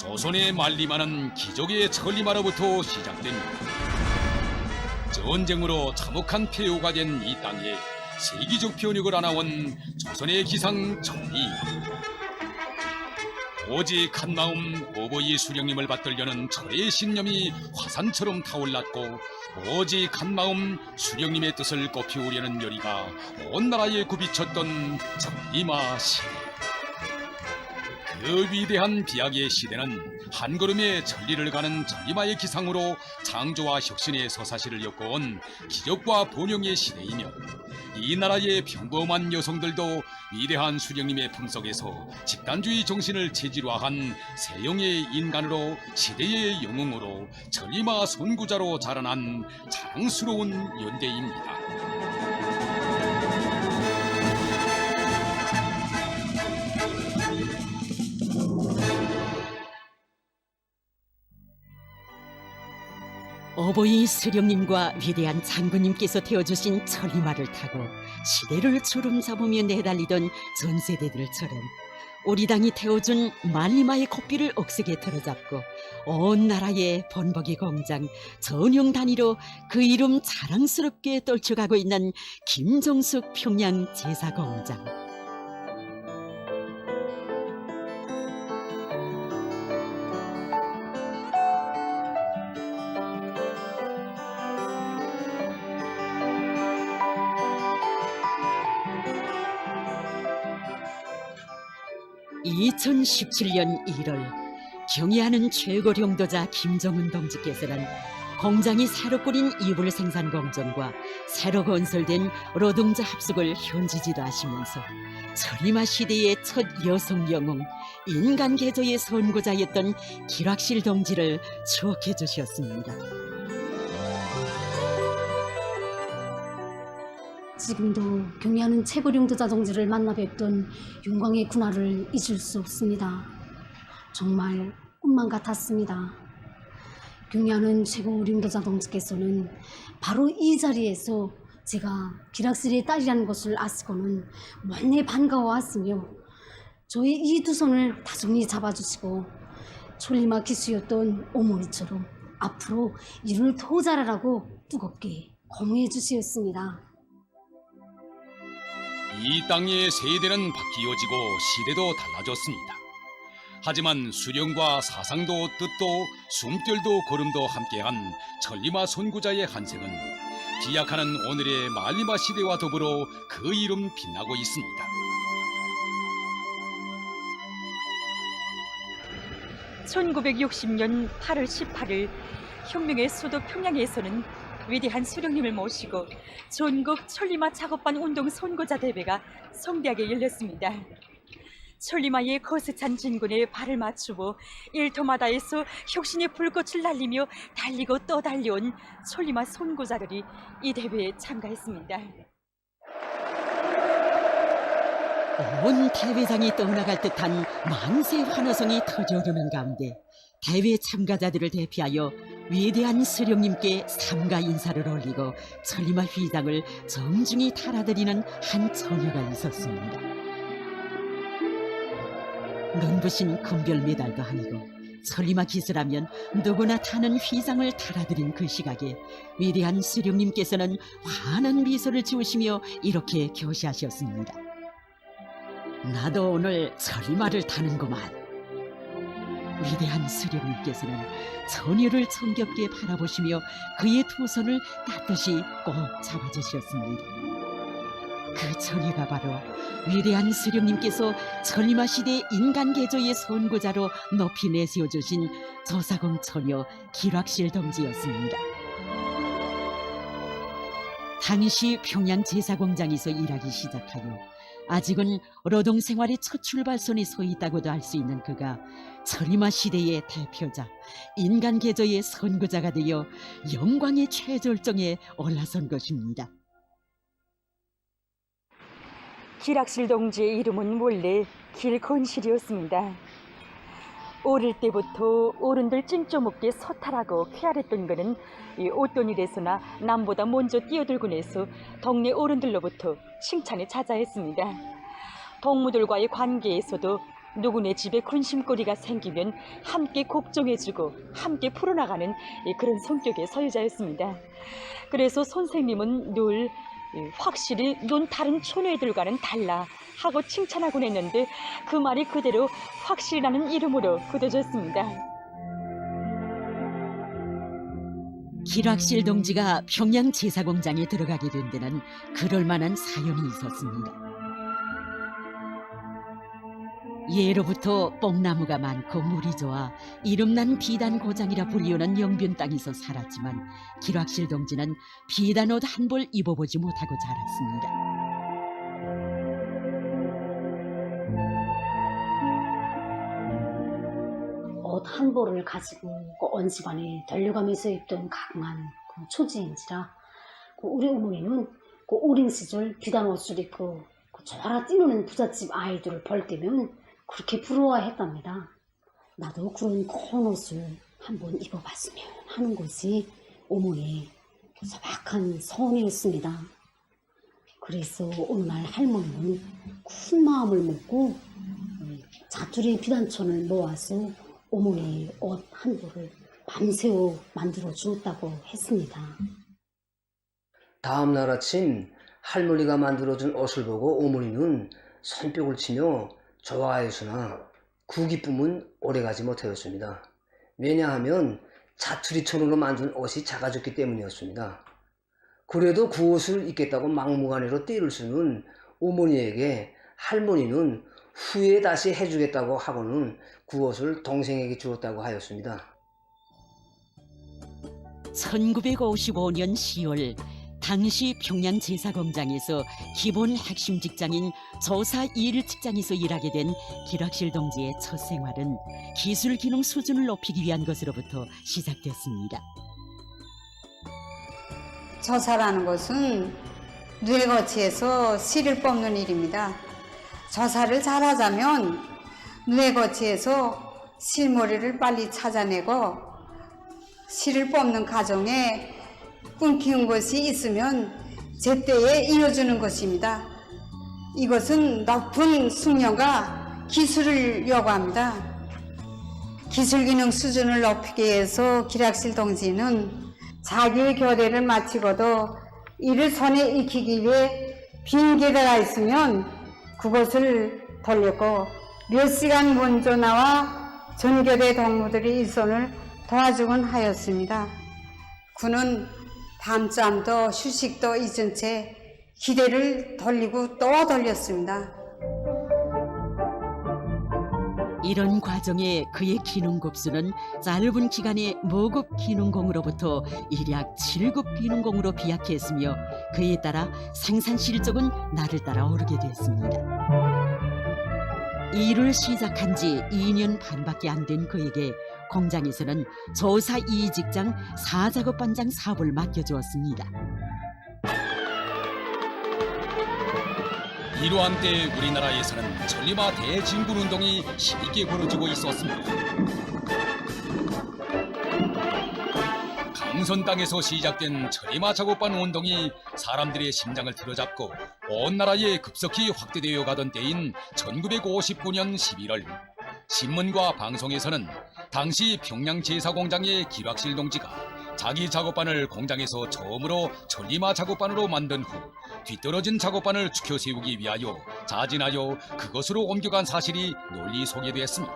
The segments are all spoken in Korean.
조선의 만리마는 기적의 천리마로부터 시작됩니다. 전쟁으로 참혹한 폐허가 된 이 땅에 세기적 변혁을 안아온 조선의 기상 천리마. 오직 한마음 오보이 수령님을 받들려는 철의 신념이 화산처럼 타올랐고, 오직 한마음 수령님의 뜻을 꽃피우려는 열의가 온 나라에 굽이쳤던 천리마 시대. 그 위대한 비약의 시대는 한 걸음의 천리를 가는 천리마의 기상으로 창조와 혁신의 서사시를 엮어온 기적과 번영의 시대이며, 이 나라의 평범한 여성들도 위대한 수령님의 품속에서 집단주의 정신을 체질화한 세형의 인간으로 시대의 영웅으로 천리마 선구자로 자라난 자랑스러운 연대입니다. 어버이 수령님과 위대한 장군님께서 태워주신 천리마를 타고 시대를 주름잡으며 내달리던 전세대들처럼 우리 당이 태워준 만리마의 꽃비를 억세게 틀어잡고 온 나라의 번복의 공장 전용 단위로 그 이름 자랑스럽게 떨쳐가고 있는 김정숙 평양 제사공장. 2017년 1월 경의하는 최고령도자 김정은 동지께서는 공장이 새로 꾸린 이불 생산 공정과 새로 건설된 노동자 합숙을 현지 지도하시면서 천리마 시대의 첫 여성 영웅, 인간 개조의 선구자였던 기락실 동지를 추억해 주셨습니다. 지금도 경의하는 최고령도자 동지를 만나 뵙던 영광의 군화를 잊을 수 없습니다. 정말 꿈만 같았습니다. 경의하는 최고령도자 동지께서는 바로 이 자리에서 제가 기락실의 딸이라는 것을 아시고는 못내 반가워하시며 저의 이 두 손을 다정히 잡아주시고 천리마 기수였던 어머니처럼 앞으로 이를 더 잘하라고 뜨겁게 고무해 주시었습니다. 이 땅의 세대는 바뀌어지고 시대도 달라졌습니다. 하지만 수령과 사상도 뜻도 숨결도 걸음도 함께한 천리마 선구자의 한생은 비약하는 오늘의 만리마 시대와 더불어 그 이름 빛나고 있습니다. (1960년 8월 18일) 혁명의 수도 평양에서는 위대한 수령님을 모시고 전국 천리마 작업반 운동 선구자 대회가 성대하게 열렸습니다. 천리마의 거스찬 진군에 발을 맞추고 일터마다에서 혁신의 불꽃을 날리며 달리고 또 달려온 천리마 선구자들이 이 대회에 참가했습니다. 온 대회장이 떠나갈 듯한 만세 환호성이 터져오르는 가운데 대회 참가자들을 대피하여 위대한 수령님께 삼가 인사를 올리고 천리마 휘장을 정중히 달아드리는 한 처녀가 있었습니다. 눈부신 금별 메달도 아니고 천리마 기수라면 누구나 타는 휘장을 달아드린 그 시각에 위대한 수령님께서는 환한 미소를 지으시며 이렇게 교시하셨습니다. 나도 오늘 천리마를 타는구만. 위대한 수령님께서는 처녀를 정겹게 바라보시며 그의 두 손을 따뜻이 꼭 잡아주셨습니다. 그 처녀가 바로 위대한 수령님께서 천리마 시대 인간 개조의 선구자로 높이 내세워주신 조사공 처녀 기락실 동지였습니다. 당시 평양 제사공장에서 일하기 시작하여 아직은 노동생활의 첫 출발선에 서 있다고도 할 수 있는 그가 천리마 시대의 대표자, 인간 개조의 선구자가 되어 영광의 최절정에 올라선 것입니다. 기락실 동지의 이름은 원래 길건실이었습니다. 어릴 때부터 어른들 찡ጮ먹게 서탈하고 쾌활했던 그는 어떤 일에서나 남보다 먼저 뛰어들곤 해서 동네 어른들로부터 칭찬에 자자했습니다. 동무들과의 관계에서도 누구네 집에 군심거리가 생기면 함께 걱정해주고 함께 풀어나가는 그런 성격의 서유자였습니다. 그래서 선생님은 늘 확실히 넌 다른 촌애들과는 달라 하고 칭찬하곤 했는데 그 말이 그대로 확실이라는 이름으로 굳어졌습니다. 기락실 동지가 평양 제사공장에 들어가게 된 데는 그럴 만한 사연이 있었습니다. 예로부터 뽕나무가 많고 물이 좋아 이름난 비단고장이라 불리우는 영변 땅에서 살았지만 기락실 동지는 비단 옷 한 벌 입어보지 못하고 자랐습니다. 옷 한 벌을 가지고 그 언지관에 돌려가면서 입던 가공한 그 초지인지라 우리 어머니는 그 어린 시절 비단 옷을 입고 저라 뛰노는 부잣집 아이들을 볼 때면 그렇게 부러워했답니다. 나도 그런 고운 옷을 한번 입어봤으면 하는 것이 어머니의 소박한 소원이었습니다. 그래서 어느 날 할머니는 큰 마음을 먹고 자투리 비단천을 모아서 어머니의 옷 한 벌을 밤새워 만들어 주었다고 했습니다. 다음 날 아침 할머니가 만들어준 옷을 보고 어머니는 손뼉을 치며 좋아하였으나 그 기쁨은 오래가지 못하였습니다. 왜냐하면 자투리천으로 만든 옷이 작아졌기 때문이었습니다. 그래도 그 옷을 입겠다고 막무가내로 떼를 쓰는 어머니에게 할머니는 후에 다시 해주겠다고 하고는 그 옷을 동생에게 주었다고 하였습니다. 1955년 10월 당시 평양 제사공장에서 기본 핵심 직장인 조사 1일 직장에서 일하게 된 기락실 동지의 첫 생활은 기술 기능 수준을 높이기 위한 것으로부터 시작됐습니다. 저사라는 것은 뇌거치에서 실을 뽑는 일입니다. 저사를 잘하자면 뇌거치에서 실머리를 빨리 찾아내고 실을 뽑는 과정에 끊긴 것이 있으면 제때에 이어주는 것입니다. 이것은 높은 숙련과 기술을 요구합니다. 기술 기능 수준을 높이기 위해서 기락실 동지는 자기의 교대를 마치고도 이를 손에 익히기 위해 빈 계대가 있으면 그것을 돌렸고 몇 시간 먼저 나와 전교대 동무들이 일손을 도와주곤 하였습니다. 그는 밤잠도 휴식도 잊은 채 기대를 돌리고 또 돌렸습니다. 이런 과정에 그의 기능급수는 짧은 기간에 모급 기능공으로부터 일약 7급 기능공으로 비약했으며 그에 따라 생산 실적은 날을 따라 오르게 됐습니다. 일을 시작한 지 2년 반밖에 안 된 그에게 공장에서는 조사 2직장 4작업반장 사업을 맡겨주었습니다. 이러한 때 우리나라에서는 천리마 대진군운동이 힘있게 벌어지고 있었습니다. 강선 땅에서 시작된 천리마 작업반 운동이 사람들의 심장을 틀어잡고 온 나라에 급속히 확대되어 가던 때인 1959년 11월 신문과 방송에서는 당시 평양 제사공장의 기락실 동지가 자기 작업반을 공장에서 처음으로 천리마 작업반으로 만든 후 뒤떨어진 작업반을 추켜 세우기 위하여 자진하여 그것으로 옮겨간 사실이 널리 소개되었습니다.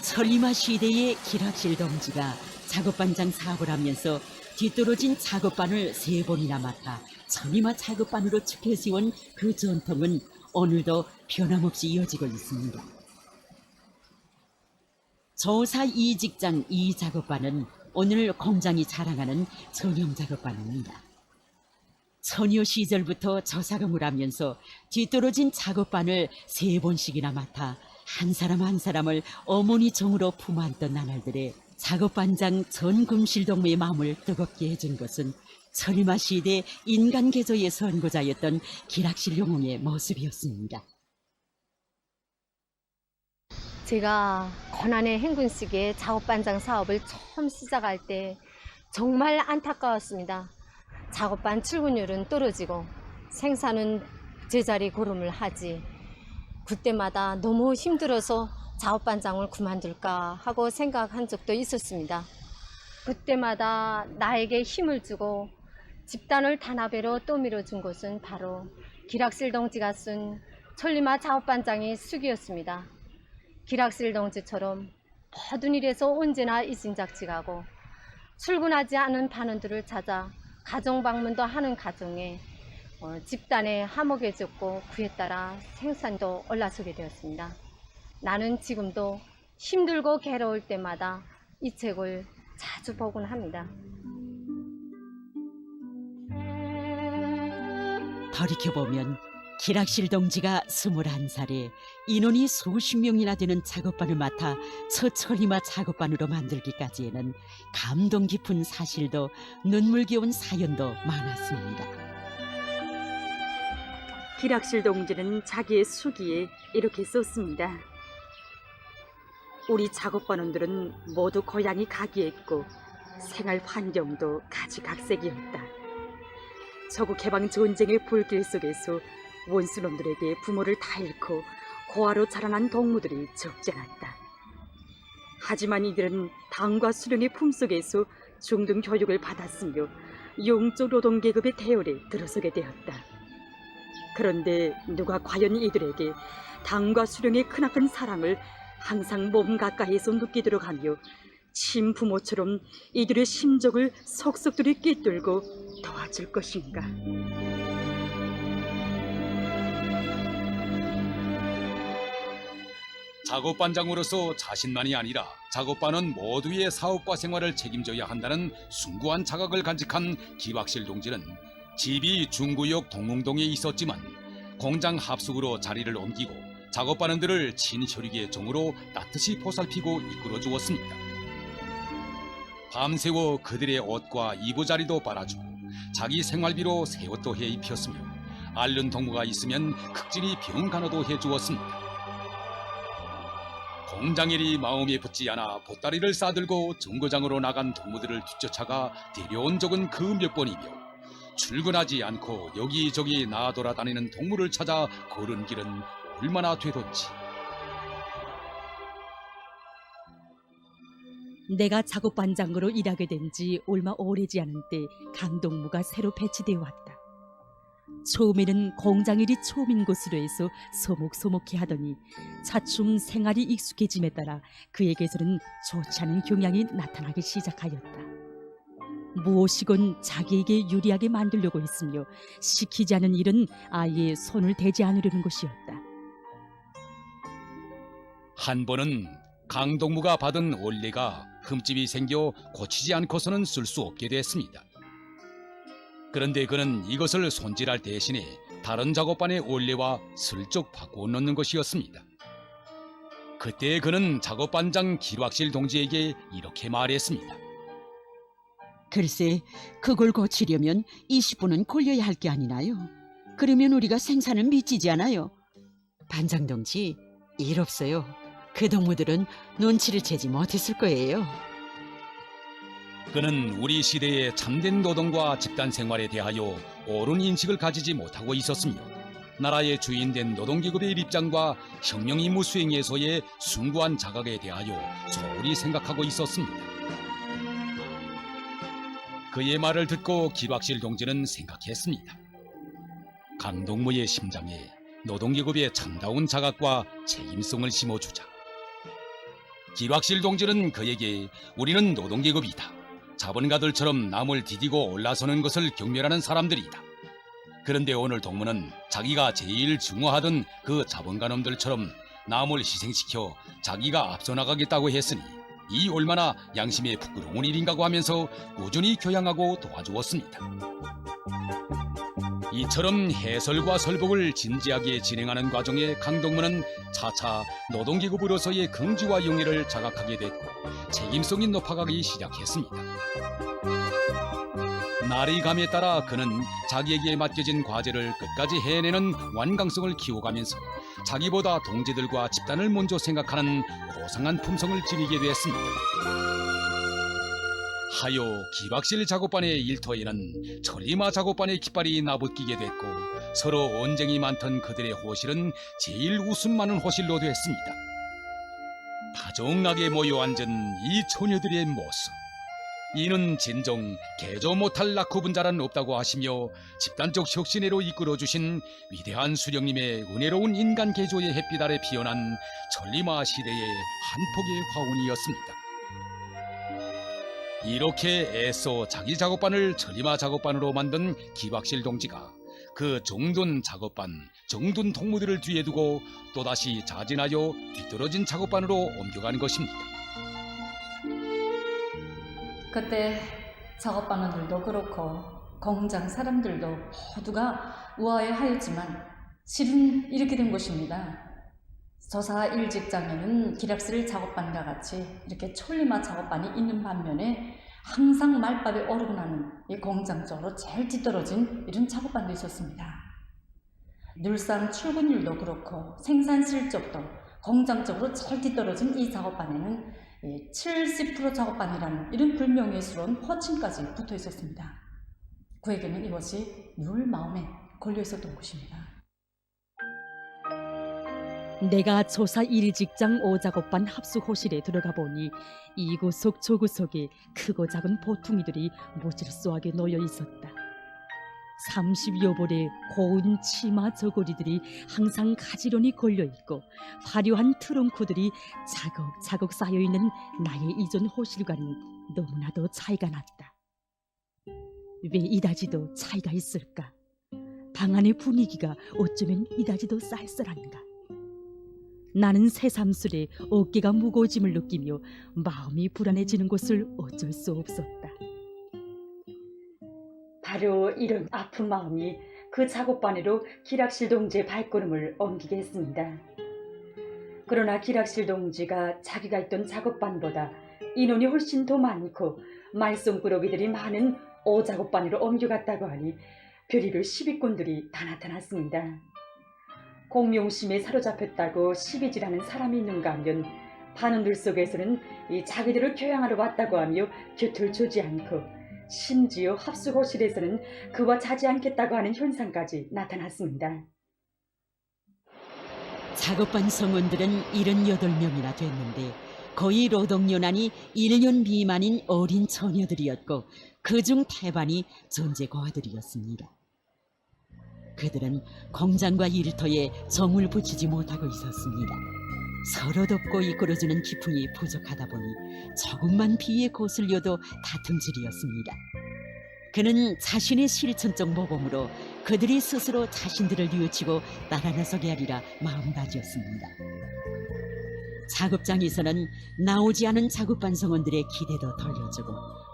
천리마 시대의 기락실 동지가 작업반장 사업을 하면서 뒤떨어진 작업반을 3번이나 맡아 천리마 작업반으로 추켜 세운 그 전통은 오늘도 변함없이 이어지고 있습니다. 조사 2직장 2작업반은 오늘 공장이 자랑하는 전용 작업반입니다. 처녀 시절부터 저사금을 하면서 뒤떨어진 작업반을 3번씩이나 맡아 한 사람 한 사람을 어머니 정으로 품어안던 나날들의 작업반장 전금실 동무의 마음을 뜨겁게 해준 것은 천리마 시대 인간 개조의 선구자였던 기락실 영웅의 모습이었습니다. 제가 고난의 행군식의 작업반장 사업을 처음 시작할 때 정말 안타까웠습니다. 작업반 출근율은 떨어지고 생산은 제자리 걸음을 하지 그때마다 너무 힘들어서 작업반장을 그만둘까 하고 생각한 적도 있었습니다. 그때마다 나에게 힘을 주고 집단을 단합으로 또 밀어준 것은 바로 기락실 동지가 쓴 천리마 작업반장의 수기였습니다. 기락실 동지처럼 모든 일에서 언제나 이진작직하고 출근하지 않은 반원들을 찾아 가정 방문도 하는 가정에 집단에 화목해졌고 그에 따라 생산도 올라서게 되었습니다. 나는 지금도 힘들고 괴로울 때마다 이 책을 자주 보곤 합니다. 돌이켜보면 기락실 동지가 21살에 인원이 수십 명이나 되는 작업반을 맡아 첫 천리마 작업반으로 만들기까지에는 감동 깊은 사실도 눈물겨운 사연도 많았습니다. 기락실 동지는 자기의 수기에 이렇게 썼습니다. 우리 작업반원들은 모두 고향이 각이했고 생활 환경도 가지각색이었다. 서구 개방 전쟁의 불길 속에서 원수놈들에게 부모를 다 잃고 고아로 자라난 동무들이 적지 않았다. 하지만 이들은 당과 수령의 품속에서 중등 교육을 받았으며 용적 노동계급의 대열에 들어서게 되었다. 그런데 누가 과연 이들에게 당과 수령의 크나큰 사랑을 항상 몸 가까이에서 느끼도록 하며 친부모처럼 이들의 심적을 속속들이 꿰뚫고 도와줄 것인가. 작업반장으로서 자신만이 아니라 작업반원 모두의 사업과 생활을 책임져야 한다는 숭고한 자각을 간직한 기락실 동지는 집이 중구역 동흥동에 있었지만 공장 합숙으로 자리를 옮기고 작업반원들을 친혈육의 종으로 따뜻이 보살피고 이끌어 주었습니다. 밤새워 그들의 옷과 이부자리도 빨아주고 자기 생활비로 새 옷도 해 입혔으며 앓는 동무가 있으면 극진히 병 간호도 해주었습니다. 공장일이 마음에 붙지 않아 보따리를 싸들고 정거장으로 나간 동무들을 뒤쫓아가 데려온 적은 그 몇 번이며 출근하지 않고 여기저기 나돌아다니는 동무를 찾아 걸은 길은 얼마나 되던지. 내가 작업반장으로 일하게 된 지 얼마 오래지 않은 때 강동무가 새로 배치되어 왔다. 처음에는 공장일이 처음인 곳으로 해서 소목소목해 하더니 차츰 생활이 익숙해짐에 따라 그에게서는 좋지 않은 경향이 나타나기 시작하였다. 무엇이건 자기에게 유리하게 만들려고 했으며 시키지 않은 일은 아예 손을 대지 않으려는 것이었다. 한 번은 강동무가 받은 원래가 흠집이 생겨 고치지 않고서는 쓸 수 없게 됐습니다. 그런데 그는 이것을 손질할 대신에 다른 작업반의 원래와 슬쩍 바꾸어 놓는 것이었습니다. 그때 그는 작업반장 기락실 동지에게 이렇게 말했습니다. 글쎄, 그걸 고치려면 20분은 걸려야 할 게 아니나요? 그러면 우리가 생산을 미치지 않아요. 반장 동지, 일 없어요. 그 동무들은 눈치를 채지 못했을 거예요. 그는 우리 시대의 참된 노동과 집단 생활에 대하여 옳은 인식을 가지지 못하고 있었으며 나라의 주인된 노동계급의 입장과 혁명임무 수행에서의 숭고한 자각에 대하여 소홀히 생각하고 있었습니다. 그의 말을 듣고 기락실 동지는 생각했습니다. 강동무의 심장에 노동계급의 참다운 자각과 책임성을 심어주자. 기락실 동지는 그에게 우리는 노동계급이다. 자본가들처럼 남을 디디고 올라서는 것을 경멸하는 사람들이다. 그런데 오늘 동무는 자기가 제일 증오하던 그 자본가놈들처럼 남을 희생시켜 자기가 앞서 나가겠다고 했으니 이 얼마나 양심에 부끄러운 일인가고 하면서 꾸준히 교양하고 도와주었습니다. 이처럼 해설과 설복을 진지하게 진행하는 과정에 강동무는 차차 노동계급으로서의 긍지와 용의를 자각하게 됐고 책임성이 높아가기 시작했습니다. 날이 감에 따라 그는 자기에게 맡겨진 과제를 끝까지 해내는 완강성을 키워가면서 자기보다 동지들과 집단을 먼저 생각하는 고상한 품성을 지니게 됐습니다. 하여 기락실 작업반의 일터에는 천리마 작업반의 깃발이 나붙기게 됐고 서로 언쟁이 많던 그들의 호실은 제일 웃음 많은 호실로 됐습니다. 다정하게 모여 앉은 이 처녀들의 모습, 이는 진정 개조 못할 낳고 분자란 없다고 하시며 집단적 혁신회로 이끌어주신 위대한 수령님의 은혜로운 인간 개조의 햇빛 아래 피어난 천리마 시대의 한 폭의 화운이었습니다. 이렇게 애써 자기 작업반을 천리마 작업반으로 만든 기박실 동지가 그 정돈 작업반, 정돈 동무들을 뒤에 두고 또다시 자진하여 뒤떨어진 작업반으로 옮겨가는 것입니다. 그때 작업반원들도 그렇고 공장 사람들도 모두가 우아해하였지만 실은 이렇게 된 것입니다. 저사 일직장에는 기락실 작업반과 같이 이렇게 천리마 작업반이 있는 반면에 항상 말밥이 오르고 나는 이 공장 쪽으로 제일 뒤떨어진 이런 작업반도 있었습니다. 늘상 출근율도 그렇고 생산 실적도 공장 쪽으로 제일 뒤떨어진 이 작업반에는 70% 작업반이라는 이런 불명예스러운 호칭까지 붙어 있었습니다. 그에게는 이것이 늘 마음에 걸려 있었던 것입니다. 내가 조사 1직장 5작업반 합숙호실에 들어가 보니 이구석 저구석에 크고 작은 보퉁이들이 모질쏘하게 놓여 있었다. 30여 벌의 고운 치마 저고리들이 항상 가지런히 걸려있고 화려한 트렁크들이 차곡차곡 쌓여있는 나의 이전 호실과는 너무나도 차이가 났다. 왜 이다지도 차이가 있을까? 방 안의 분위기가 어쩌면 이다지도 쌀쌀한가? 나는 새삼스레 어깨가 무거워짐을 느끼며 마음이 불안해지는 것을 어쩔 수 없었다. 바로 이런 아픈 마음이 그 작업반으로 기락실 동지의 발걸음을 옮기게 했습니다. 그러나 기락실 동지가 자기가 있던 작업반보다 인원이 훨씬 더 많고 말썽꾸러기들이 많은 5작업반으로 옮겨갔다고 하니 별의별 시비꾼들이 다 나타났습니다. 공명심에 사로잡혔다고 시비질하는 사람이 있는가 하면 반원들 속에서는 자기들을 교양하러 왔다고 하며 곁을 주지 않고 심지어 합숙호실에서는 그와 자지 않겠다고 하는 현상까지 나타났습니다. 작업반 성원들은 78명이나 됐는데 거의 노동연한이 1년 미만인 어린 처녀들이었고 그중 태반이 전제 고아들이었습니다. 그들은 공장과 일터에 정을 붙이지 못하고 있었습니다. 서로 돕고 이끌어주는 기풍이 부족하다 보니 조금만 비에 거슬려도 다툼질이었습니다. 그는 자신의 실천적 모범으로 그들이 스스로 자신들을 뉘우치고 따라 나서게 하리라 마음다지었습니다. 작업장에서는 나오지 않은 작업반 성원들의 기대도 돌려주고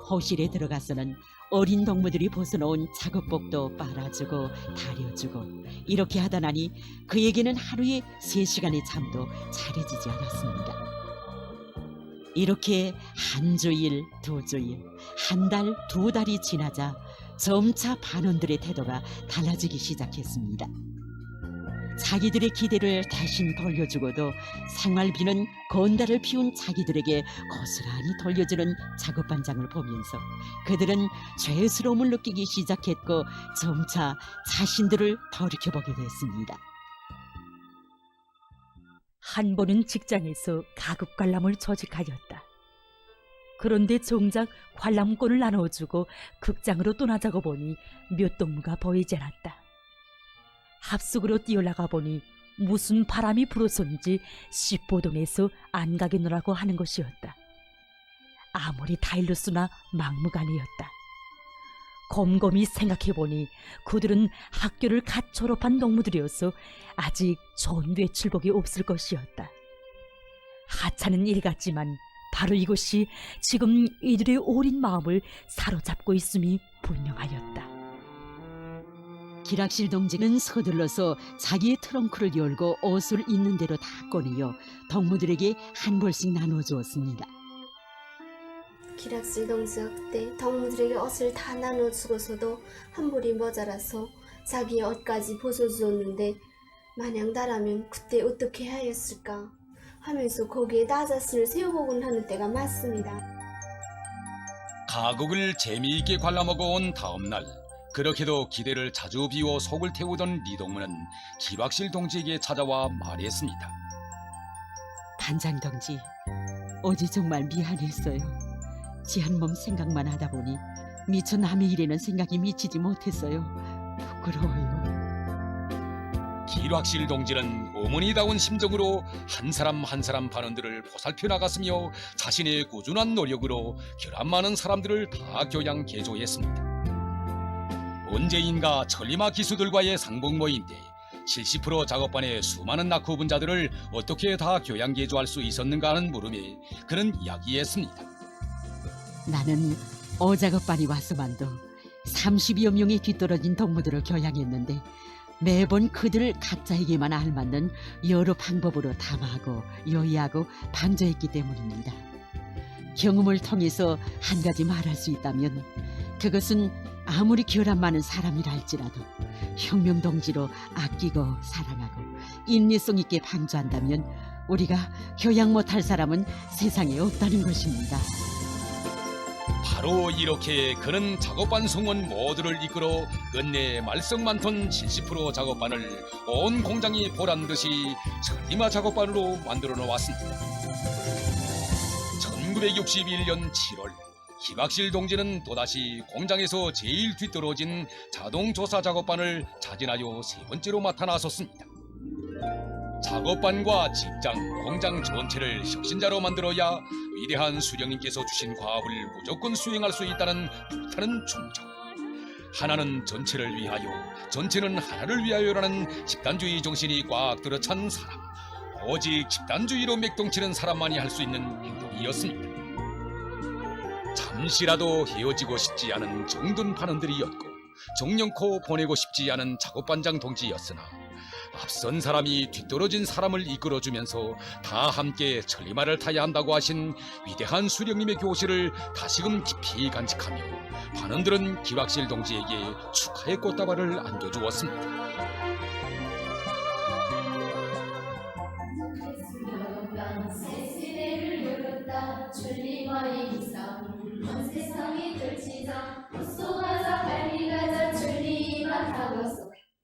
호실에 들어가서는 어린 동무들이 벗어놓은 작업복도 빨아주고 다려주고 이렇게 하다 나니 그에게는 하루에 3시간의 잠도 차려지지 않았습니다. 이렇게 한 주일, 2주일, 한 달, 2달이 지나자 점차 반원들의 태도가 달라지기 시작했습니다. 자기들의 기대를 대신 돌려주고도 생활비는 건달을 피운 자기들에게 고스란히 돌려주는 작업반장을 보면서 그들은 죄스러움을 느끼기 시작했고 점차 자신들을 돌이켜보게 됐습니다. 한 번은 직장에서 가급 관람을 조직하였다. 그런데 정작 관람권을 나눠주고 극장으로 떠나자고 보니 몇 동무가 보이지 않았다. 합숙으로 뛰어나가 보니 무슨 바람이 불어서인지 십보동에서 안 가겠노라고 하는 것이었다. 아무리 다일루스나 막무가내였다. 곰곰이 생각해보니 그들은 학교를 갓 졸업한 동무들이어서 아직 좋은 외출복이 없을 것이었다. 하찮은 일 같지만 바로 이것이 지금 이들의 어린 마음을 사로잡고 있음이 분명하였다. 기락실 동지는 서둘러서 자기의 트렁크를 열고 옷을 있는 대로 다 꺼내어 동무들에게 한 벌씩 나눠주었습니다. 기락실 동지가 그때 동무들에게 옷을 다 나눠주고서도 한 벌이 모자라서 자기의 옷까지 벗어주었는데 만약 나라면 그때 어떻게 하였을까 하면서 거기에 나 자신을 세워보곤 하는 때가 많습니다. 가곡을 재미있게 관람하고 온 다음 날 그렇게도 기대를 자주 비워 속을 태우던 리동무는 기박실 동지에게 찾아와 말했습니다. 반장 동지, 어제 정말 미안했어요. 지 한 몸 생각만 하다 보니 미처 남의 일에는 생각이 미치지 못했어요. 부끄러워요. 기락실 동지는 어머니다운 심정으로 한 사람 한 사람 반원들을 보살펴 나갔으며 자신의 꾸준한 노력으로 결함 많은 사람들을 다 교양 개조했습니다. 언제인가 천리마 기수들과의 상봉 모임 때 70% 작업반의 수많은 낙후 분자들을 어떻게 다 교양 개조할 수 있었는가 하는 물음에 그는 이야기했습니다. 나는 어작업반이 와서만도 30여 명이 뒤떨어진 동무들을 교양했는데 매번 그들을 각자에게만 알맞는 여러 방법으로 담화하고 요의하고 반조했기 때문입니다. 경험을 통해서 한 가지 말할 수 있다면 그것은 아무리 결함 많은 사람이라 할지라도 혁명동지로 아끼고 사랑하고 인내성 있게 반조한다면 우리가 교양 못할 사람은 세상에 없다는 것입니다. 바로 이렇게 그는 작업반 성원 모두를 이끌어 끝내 말썽 많던 70% 작업반을 온 공장이 보란 듯이 천리마 작업반으로 만들어 놓았습니다. 1961년 7월 기박실 동지는 또다시 공장에서 제일 뒤떨어진 자동조사 작업반을 자진하여 세 번째로 맡아 나섰습니다. 작업반과 직장, 공장 전체를 혁신자로 만들어야 위대한 수령님께서 주신 과업을 무조건 수행할 수 있다는 불타는 충정. 하나는 전체를 위하여, 전체는 하나를 위하여라는 집단주의 정신이 꽉 들어찬 사람. 오직 집단주의로 맥동치는 사람만이 할 수 있는 행동이었습니다. 잠시라도 헤어지고 싶지 않은 정든 반원들이었고 정령코 보내고 싶지 않은 작업반장 동지였으나 앞선 사람이 뒤떨어진 사람을 이끌어주면서 다 함께 천리마를 타야 한다고 하신 위대한 수령님의 교실을 다시금 깊이 간직하며 반원들은 기락실 동지에게 축하의 꽃다발을 안겨주었습니다.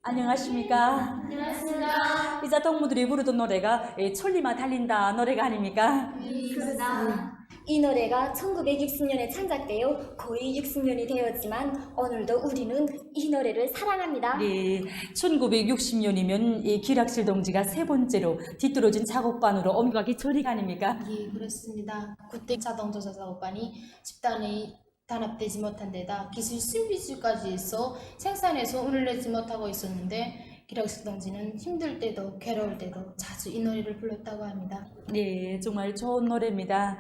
안녕하십니까? 안녕하십니까. 이자 동무들이 부르던 노래가 천리마 달린다 노래가 아닙니까? 그렇습니다. 이 노래가 1960년에 창작되어 거의 60년이 되었지만 오늘도 우리는 이 노래를 사랑합니다. 네, 1960년이면 이 기락실 동지가 세 번째로 뒤떨어진 작업반으로 옮겨가기 전이가 아닙니까? 예, 그렇습니다. 그때 자동조사 작업반이 집단에 단합되지 못한 데다 기술 신비주의까지 해서 생산에서 운을 내지 못하고 있었는데 기락실 동지는 힘들 때도 괴로울 때도 자주 이 노래를 불렀다고 합니다. 네, 정말 좋은 노래입니다.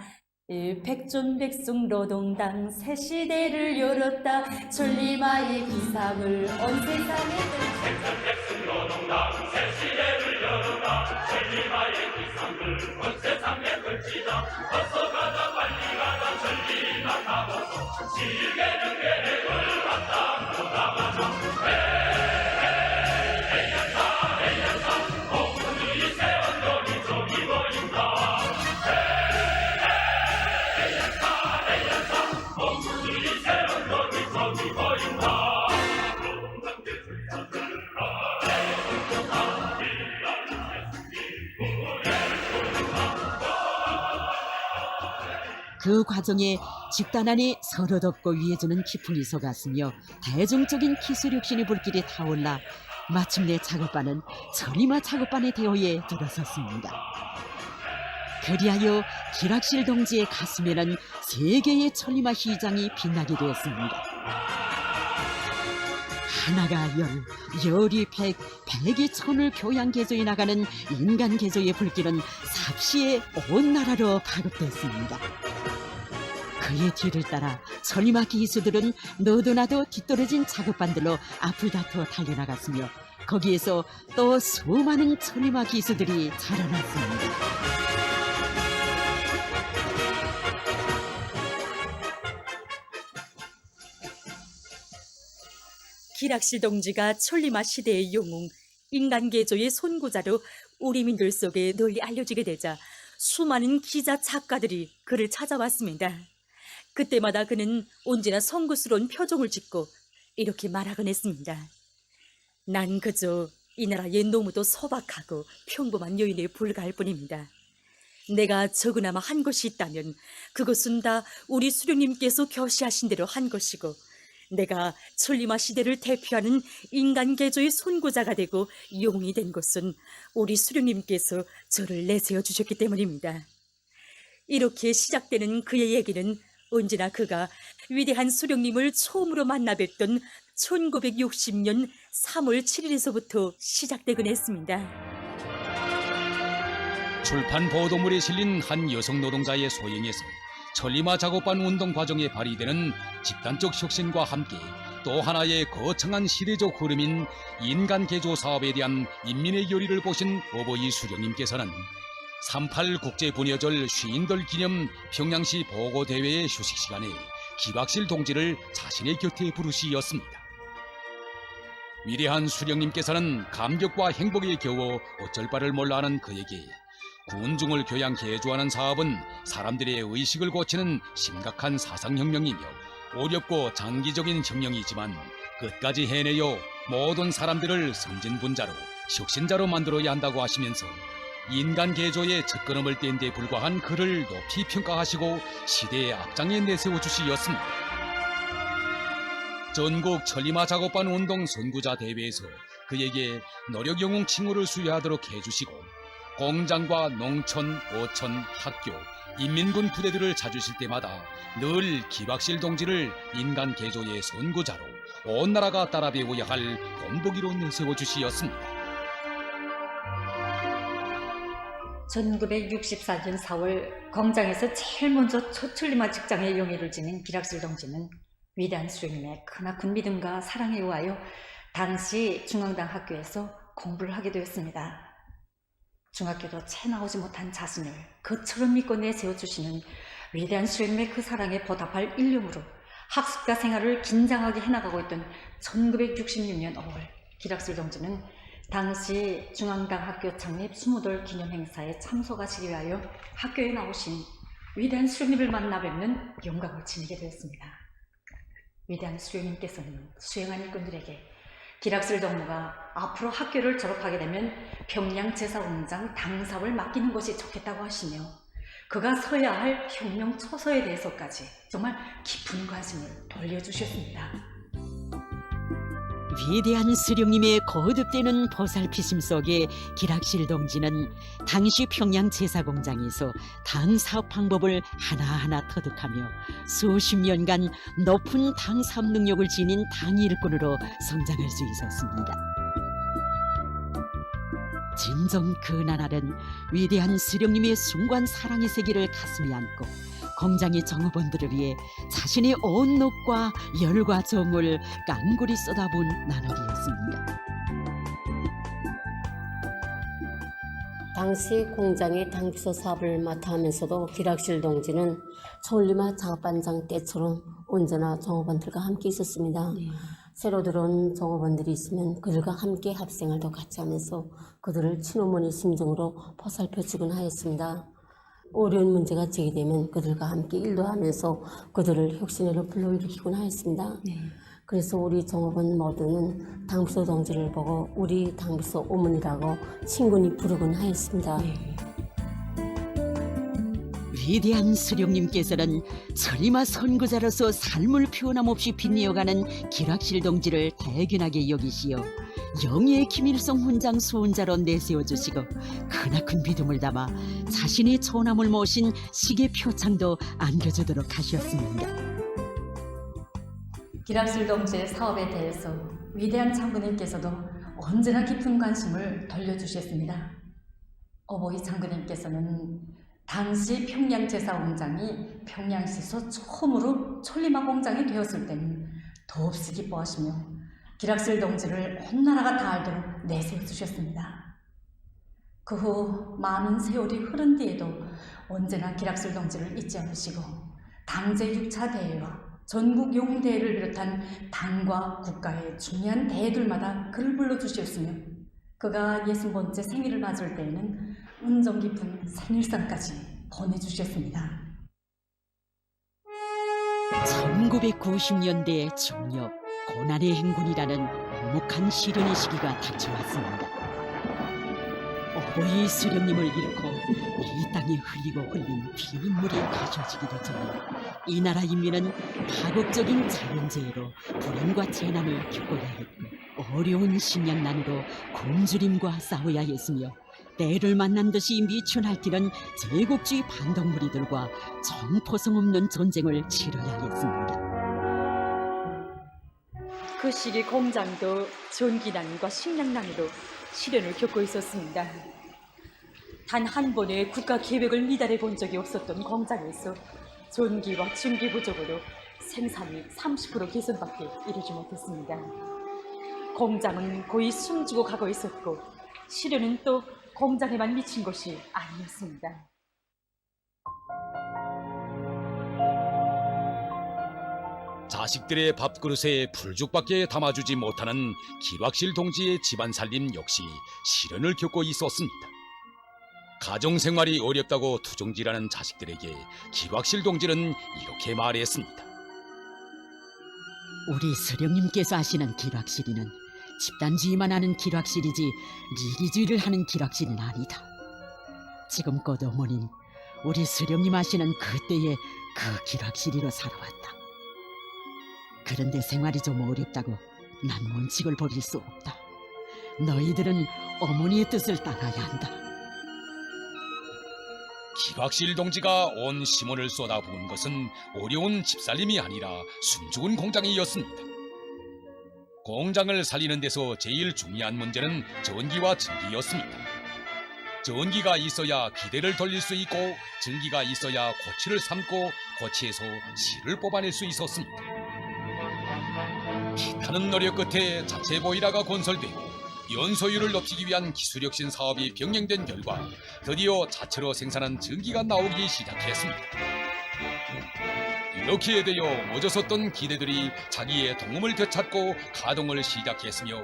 백존백승 노동당 새 시대를 열었다 천리마의 기상을 온 세상에 백존백승 노동당 새 시대를 열었다 천리마의 기상을 온 세상에 걸치자 어서 가자 빨리 가자 천리마 타고서 지게는 계획을 갖다 보다가자 어머니 세원돌이 저기 보인다 그 과정에 집단 안에 서로 덮고 위해주는 기풍이 솟았으며 대중적인 기술 혁신의 불길이 타올라 마침내 작업반은 천리마 작업반의 대호에 들어섰습니다. 그리하여 기락실 동지의 가슴에는 세 개의 천리마 휘장이 빛나게 되었습니다. 하나가 열, 열이 백, 백이 천을 교양 개조해 나가는 인간 개조의 불길은 삽시에 온 나라로 가급됐습니다. 그의 뒤를 따라 천리마 기수들은 너도나도 뒤떨어진 작업반들로 앞을 다투어 달려나갔으며 거기에서 또 수많은 천리마 기수들이 자라났습니다. 기락실 동지가 천리마 시대의 영웅, 인간 개조의 선구자로 우리 민들 속에 널리 알려지게 되자 수많은 기자, 작가들이 그를 찾아왔습니다. 그때마다 그는 언제나 송구스러운 표정을 짓고 이렇게 말하곤 했습니다. 난 그저 이 나라의 너무도 소박하고 평범한 여인에 불과할 뿐입니다. 내가 적으나마 한 것이 있다면 그것은 다 우리 수령님께서 교시하신 대로 한 것이고, 내가 천리마 시대를 대표하는 인간 개조의 선구자가 되고 영웅이 된 것은 우리 수령님께서 저를 내세워 주셨기 때문입니다. 이렇게 시작되는 그의 얘기는 언제나 그가 위대한 수령님을 처음으로 만나 뵀던 1960년 3월 7일에서부터 시작되곤 했습니다. 출판 보도물에 실린 한 여성 노동자의 소행에서 천리마 작업반 운동 과정에 발휘되는 집단적 혁신과 함께 또 하나의 거창한 시대적 흐름인 인간 개조 사업에 대한 인민의 열의를 보신 어버이 수령님께서는 38 국제 분여절 시인들 기념 평양시 보고대회의 휴식 시간에 기박실 동지를 자신의 곁에 부르시었습니다. 위대한 수령님께서는 감격과 행복에 겨워 어쩔 바를 몰라하는 그에게 군중을 교양 개조하는 사업은 사람들의 의식을 고치는 심각한 사상혁명이며 어렵고 장기적인 혁명이지만 끝까지 해내어 모든 사람들을 선진분자로 혁신자로 만들어야 한다고 하시면서 인간 개조의 첫걸음을 뗀 데 불과한 그를 높이 평가하시고 시대의 앞장에 내세워 주시었습니다. 전국 천리마 작업반 운동 선구자 대회에서 그에게 노력영웅 칭호를 수여하도록 해주시고 공장과 농촌, 어촌, 학교, 인민군 부대들을 찾으실 때마다 늘 기박실 동지를 인간 개조의 선구자로 온 나라가 따라 배워야 할 본보기로 내세워 주시었습니다. 1964년 4월 공장에서 제일 먼저 초천리마 직장의 영예를 지닌 기락실 동지는 위대한 수령님의 크나큰 믿음과 사랑에 의하여 당시 중앙당 학교에서 공부를 하게 되었습니다. 중학교도 채 나오지 못한 자신을 그처럼 믿고 내세워주시는 위대한 수령님의 그 사랑에 보답할 일념으로 학습자 생활을 긴장하게 해나가고 있던 1966년 5월 기락실 동지는 당시 중앙당 학교 창립 20돌 기념 행사에 참석하시기 위하여 학교에 나오신 위대한 수령님을 만나 뵙는 영광을 지니게 되었습니다. 위대한 수령님께서는 수행한 일꾼들에게 기락실 동무가 앞으로 학교를 졸업하게 되면 평양 제사공장 당사업을 맡기는 것이 좋겠다고 하시며 그가 서야 할 혁명 처소에 대해서까지 정말 깊은 관심을 돌려주셨습니다. 위대한 수령님의 거듭되는 보살피심 속에 기락실 동지는 당시 평양 제사공장에서 당 사업 방법을 하나하나 터득하며 수십 년간 높은 당 사업 능력을 지닌 당 일꾼으로 성장할 수 있었습니다. 진정 그 나날은 위대한 수령님의 숭고한 사랑의 세계를 가슴에 안고 공장의 종업원들을 위해 자신의 온 녹과 열과 정을 깡골이 쏟아부은 나날이었습니다. 당시 공장의 당비서 사업을 맡아 하면서도 기락실 동지는 천리마 작업반장 때처럼 언제나 종업원들과 함께 있었습니다. 새로 들어온 종업원들이 있으면 그들과 함께 합생활도 같이 하면서 그들을 친어머니 심정으로 보살펴주곤 하였습니다. 어려운 문제가 제기되면 그들과 함께 일도 하면서 그들을 혁신으로 불러일으키곤 하였습니다. 그래서 우리 종업원 모두는 당비서 동지를 보고 우리 당비서 어머니라고 친근히 부르곤 하였습니다. 위대한 수령님께서는 천리마 선구자로서 삶을 표현함없이 빛내어가는 기락실 동지를 대견하게 여기시어 영예의 김일성 훈장 수훈자로 내세워주시고 크나큰 믿음을 담아 자신의 처남을 모신 시계 표창도 안겨주도록 하셨습니다. 기락실 동지의 사업에 대해서 위대한 장군님께서도 언제나 깊은 관심을 돌려주셨습니다. 어버이 장군님께서는 당시 평양제사공장이 평양시에서 처음으로 천리마 공장이 되었을 때는 더없이 기뻐하시며 기락실 동지를 온 나라가 다 알도록 내세워주셨습니다. 그 후 많은 세월이 흐른 뒤에도 언제나 기락실 동지를 잊지 않으시고 당제 6차 대회와 전국 영웅대회를 비롯한 당과 국가의 중요한 대회들마다 그를 불러주셨으며 그가 60번째 생일을 맞을 때에는 은정 깊은 생일상까지 보내주셨습니다. 1990년대 중엽 고난의 행군이라는 엄혹한 시련의 시기가 닥쳐왔습니다. 어버이 수령님을 잃고 이 땅에 흘리고 흘린 피눈물이 가셔지기도 전에 이 나라 인민은 파국적인 자연재해로 불행과 재난을 겪어야 했고 어려운 식량난으로 굶주림과 싸워야 했으며 때를 만난 듯이 미천할뛰는 제국주의 반동무리들과 정포성 없는 전쟁을 치러야 했습니다. 그 시기 공장도 전기난과 식량난으로 시련을 겪고 있었습니다. 단 한 번의 국가 계획을 미달해 본 적이 없었던 공장에서 전기와 증기 부족으로 생산이 30% 개선밖에 이루지 못했습니다. 공장은 거의 숨지고 가고 있었고 시련은 또 공장에만 미친 것이 아니었습니다. 자식들의 밥그릇에 풀죽밖에 담아주지 못하는 기락실 동지의 집안 살림 역시 시련을 겪고 있었습니다. 가정생활이 어렵다고 투정질하는 자식들에게 기락실 동지는 이렇게 말했습니다. 우리 수령님께서 하시는 기락실이는 집단주의만 하는 기락실이지 리기주의를 하는 기락실은 아니다. 지금껏 어머니는 우리 수령님 하시는 그때의 그 기락실이로 살아왔다. 그런데 생활이 좀 어렵다고 난 원칙을 버릴 수 없다. 너희들은 어머니의 뜻을 따라야 한다. 기락실 동지가 온 심원을 쏟아부은 것은 어려운 집살림이 아니라 숨죽은 공장이었습니다. 공장을 살리는 데서 제일 중요한 문제는 전기와 증기였습니다. 전기가 있어야 기대를 돌릴 수 있고 증기가 있어야 고치를 삶고 고치에서 실을 뽑아낼 수 있었습니다. 피타는 노력 끝에 자체 보일러가 건설되고 연소율을 높이기 위한 기술혁신 사업이 병행된 결과 드디어 자체로 생산한 전기가 나오기 시작했습니다. 이렇게 되어 멎어섰던 기대들이 자기의 동음을 되찾고 가동을 시작했으며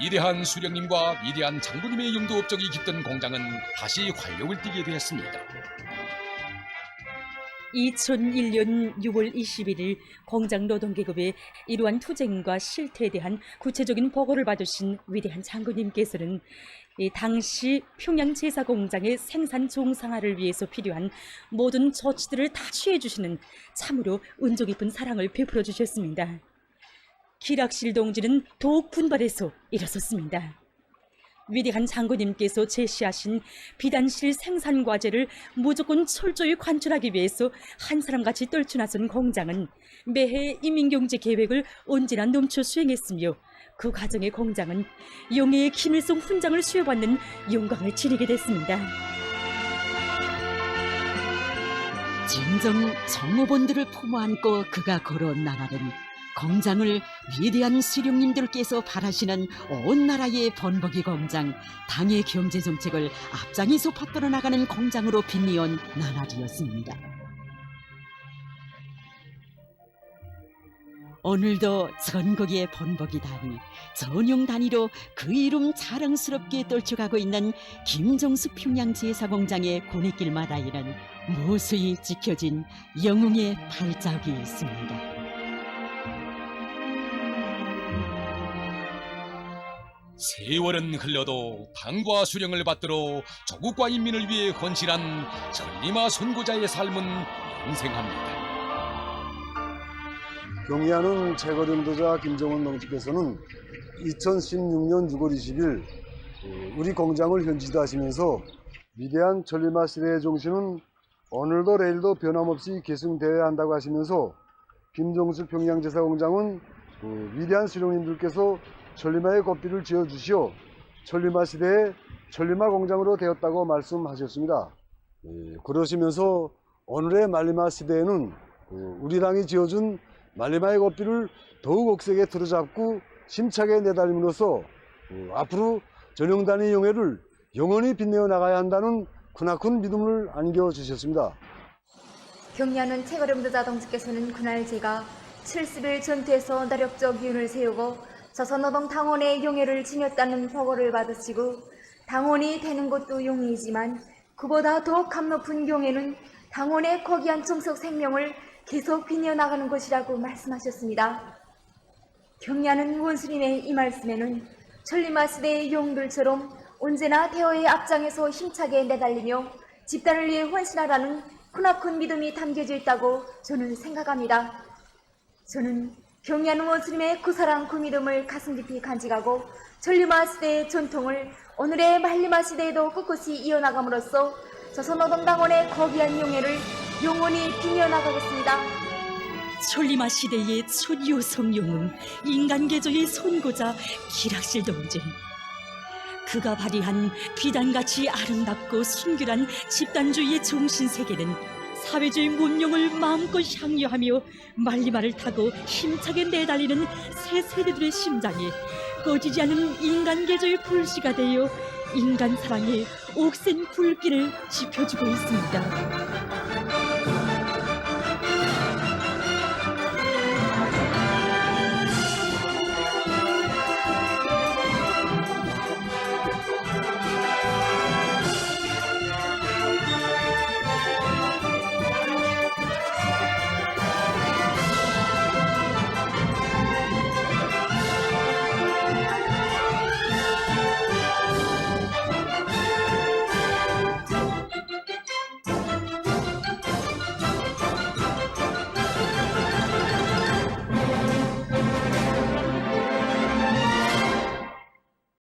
위대한 수령님과 위대한 장군님의 영도 업적이 깃든 공장은 다시 활력을 띠게 되었습니다. 2001년 6월 21일 공장 노동계급의 이러한 투쟁과 실태에 대한 구체적인 보고를 받으신 위대한 장군님께서는 당시 평양 제사공장의 생산 정상화를 위해서 필요한 모든 조치들을 다 취해주시는 참으로 은조 깊은 사랑을 베풀어 주셨습니다. 기락실 동지는 더욱 분발해서 일어섰습니다. 위대한 장군님께서 제시하신 비단실 생산 과제를 무조건 철저히 관철하기 위해서 한 사람같이 떨쳐나선 공장은 매해 인민경제 계획을 언제나 넘쳐 수행했으며 그 과정에 공장은 영예의 김일성 훈장을 수여받는 영광을 지니게 됐습니다. 진정 정오본들을 품어 안고 그가 걸어온 나라는 공장을 위대한 수령님들께서 바라시는 온 나라의 번복이 공장, 당의 경제정책을 앞장에서 받들어 나가는 공장으로 빛내온 나날이었습니다. 오늘도 전국의 번복이 단위, 전용 단위로 그 이름 자랑스럽게 떨쳐가고 있는 김정숙 평양제사공장의 군의길마다에는 무수히 지켜진 영웅의 발자국이 있습니다. 세월은 흘러도 당과 수령을 받들어 조국과 인민을 위해 헌신한 전리마 선구자의 삶은 영생합니다. 경의하는 최고령도자 김정은 동지께서는 2016년 6월 20일 우리 공장을 현지하시면서 위대한 전리마 시대의 정신은 오늘도 내일도 변함없이 계승되어야 한다고 하시면서 김정숙 평양제사공장은 위대한 수령님들께서 전리마의 고삐를 지어주시어 전리마 시대의 전리마 공장으로 되었다고 말씀하셨습니다. 그러시면서 오늘의 말리마 시대에는 우리 당이 지어준 말리마의 고삐를 더욱 억세게 틀어잡고 심차게 내달림으로써 앞으로 전용단의 영예를 영원히 빛내어 나가야 한다는 크나큰 믿음을 안겨주셨습니다. 경리하는 최고령도자 동지께서는 그날 제가 70일 전투에서 나력적 기운을 세우고 조선노동 당원의 용예를 지녔다는 보고를 받으시고 당원이 되는 것도 용예이지만 그보다 더욱 감 높은 용예는 당원의 고귀한 정석 생명을 계속 빛내어 나가는 것이라고 말씀하셨습니다. 경야는 원수님의 이 말씀에는 천리마 시대의 용들처럼 언제나 대어의 앞장에서 힘차게 내달리며 집단을 위해 헌신하라는 크나큰 믿음이 담겨져 있다고 저는 생각합니다. 저는 경야는 원수님의 그 사랑 그 믿음을 가슴 깊이 간직하고 천리마 시대의 전통을 오늘의 말리마 시대에도 꿋꿋이 이어나감으로써 조선노동당원의 거기한 용해를 영원히 빛내나가겠습니다. 천리마 시대의 촌이호성 용은 인간 개조의 선고자 기락실 동진. 그가 발휘한 비단같이 아름답고 순결한 집단주의의 정신세계는 사회주의 문명을 마음껏 향유하며 말리마를 타고 힘차게 내달리는 새 세대들의 심장에 꺼지지 않은 인간 개조의 불씨가 되어 인간 사랑의 옥센 불길을 지펴주고 있습니다.